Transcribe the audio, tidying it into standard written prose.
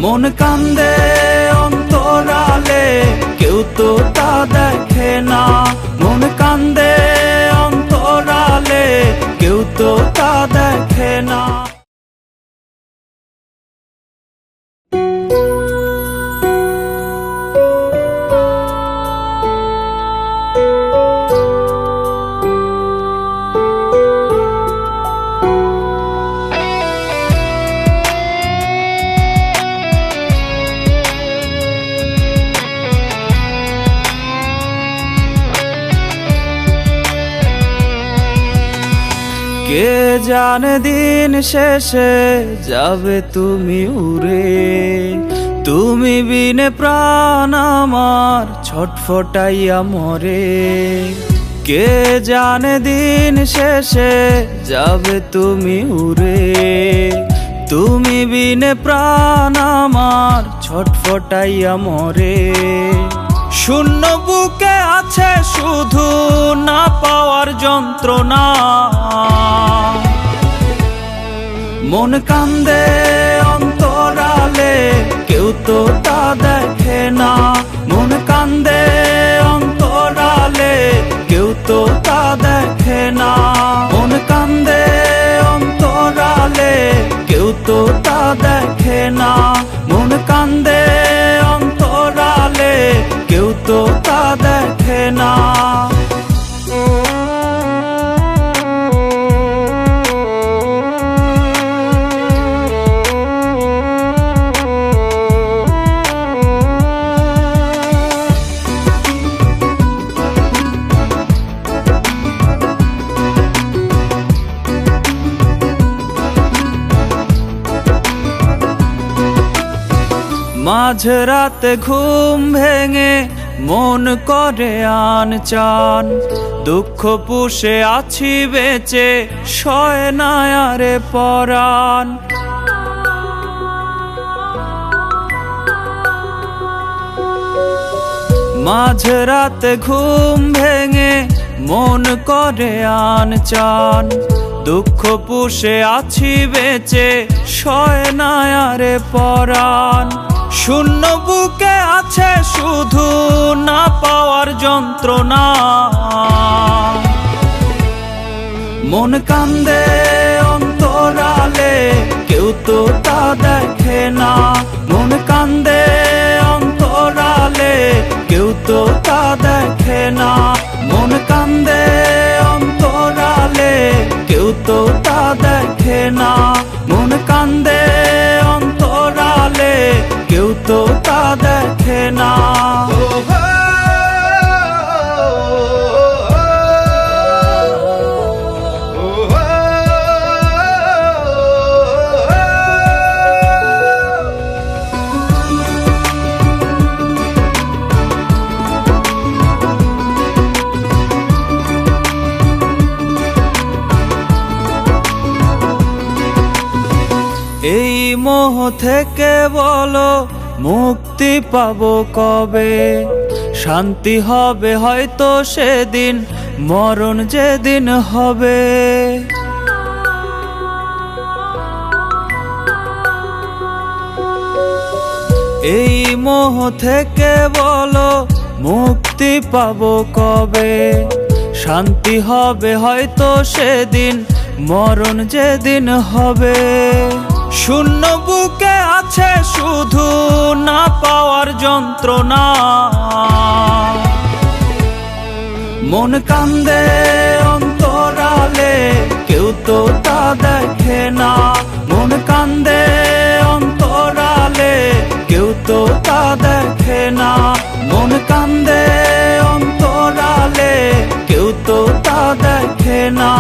মন কান্দে অন্তরালে, কেউ তো তা দেখে না। মন কান্দে অন্তরালে, কেউ তো তা দেখে না। কে জানে দিন শেষে যাবে তুমি উড়ে, তুমি বিনে প্রাণ আমার ছটফটাইয়া মরে। কে জানে দিন শেষে যাবে তুমি উড়ে, তুমি বিনে প্রাণ আমার ছটফটাইয়া মরে। শূন্য বুকে আছে শুধু না পাওয়ার যন্ত্রণা। মন কান্দে অন্তরালে, কেউ তো তা দেখে না। মন কান্দে অন্তরালে, কেউ তো তা দেখে না। মন কান্দে অন্তরালে, কেউ তো তা দেখে না। মন কান্দে অন্তরালে, কেউ তো তা দেখে না। মাঝরাতে ঘুম ভেঙে মন করে আনচান, দুঃখ পুষে আছি বেঁচে সয় না আরে পরাণ। মাঝরাতে ঘুম ভেঙে মন করে আনচান, দুঃখ পুষে আছি বেঁচে সয় না আরে পরাণ। শূন্য বুকে আছে শুধু না পাওয়ার যন্ত্রণা। মন কান্দে অন্তরালে, কেউ তো তা দেখে না। মন কান্দে অন্তরালে, কেউ তো তা দেখে না। মন কান্দে অন্তরালে, কেউ তো তা দেখে না। মন কান্দে অন্তরালে, কেউ তো তা দেখে না। এই মোহ থেকে বলো মুক্তি পাবো কবে? শান্তি হবে হয়তো সেদিন, মরণ যেদিন হবে। এই মোহ থেকে বলো মুক্তি পাবো কবে? শান্তি হবে হয়তো সেদিন, মরণ যেদিন হবে। শূন্য বুকে আছে শুধু না পাওয়ার যন্ত্রণা। মন কান্দে অন্তরালে, কেউ তো তা দেখে না। মন কান্দে অন্তরালে, কেউ তো তা দেখে না। মন কান্দে অন্তরালে, কেউ তো তা দেখে না।